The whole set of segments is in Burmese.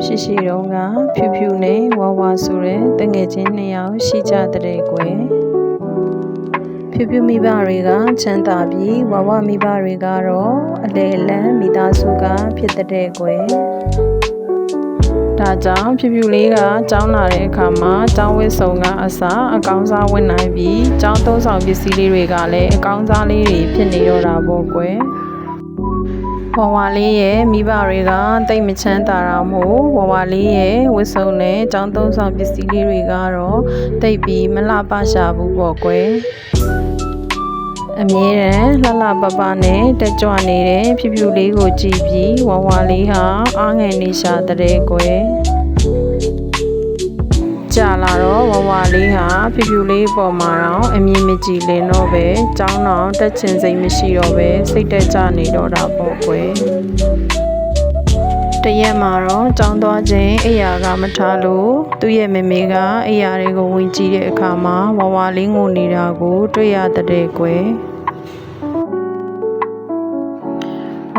ရှိရှိတော့ကဖြူဖြူနဲ့ဝါဝါဆိုတဲ့တငယ်ချင်းနှစ်ယောက်ရှိကြတဲ့ကွယ်ဖြူဖြူမိဘတွေကချမ်းသာပြီးဝါဝါမိဘတွေကတော့အလေအလတ်မိသားစုကဖြစ်တဲ့ကွယ်ဒါကြောင့်ဖြူဖြူလေးကကျောင်းလာတဲ့အခါမှာကျောင်းဝတ်စုံကအစားအကောင်းစားဝတ်နိုင်ပြီးကျောင်းသုံးဆောင်ပစ္စည်းလေးတွေကလည်းအကောင်းစားလေးတွေဖြစ်နေတော့တာပေါ့ကွယ်ဝါဝါလေးရဲ့မိဘတွေကတိတ်မချမ်းသာတာမို့ဝါဝါလေးရဲ့ဝတ်စုံနဲ့ကျောင်းသုံးဆောင်ပစ္စည်းလေးတွေကတော့တိတ်ပြီးမလှပရှာဘူးပေါ့ကွယ်အမြဲတမ်းလှလှပပနဲ့တက်ကြွနေတဲ့ဖြူဖြူလေးကိုကြည့်ပြီးဝါဝါလေးဟာအားငယ်နေရှာတဲ့ကွယ်ကြာလာတော့ဝါဝါလေးဟာဖြူဖြူလေးပေါ်မှာတော့အမြင်မကြည်လင်တော့ပဲကျောင်းတော်တက်ချင်စိတ်မရှိတော့ပဲစိတ်တက်ကြနေတော့တာပေါ့ကွယ်တရက်မှာတော့ကျောင်းသွားခြင်းအိယာကမထားလို့သူ့ရဲ့မေမေကအိယာတွေကိုဝင်ကြည့်တဲ့အခါမှာဝါဝါလေးငိုနေတာကိုတွေ့ရတဲ့ကွယ်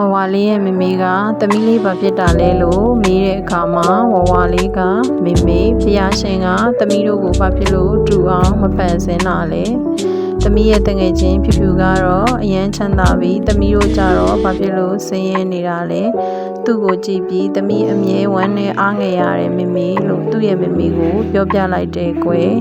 ဝါဝါလေးရဲ့မေမေကသမီးလေးဘာဖြစ်တာလဲလို့မေးတဲ့အခါမှာဝါဝါလေးကမေမေဖျားရှင်ကသမီးတို့ကိုဘာဖြစ်လို့တူအောင်မပန်ဆင်းတာလဲသမီးရဲ့တငယ်ချင်းဖြူဖြူကတော့အရန်ချမ်းသာပြီးသမီးတို့ကြတော့ဘာဖြစ်လို့ဆင်းရဲနေတာလဲသူ့ကိုကြည့်ပြီးသမီးအမြဲဝမ်းနဲ့အားငယ်ရတယ်မေမေလို့သူ့ရဲ့မေမေကိုပြောပြလိုက်တယ်ကွယ်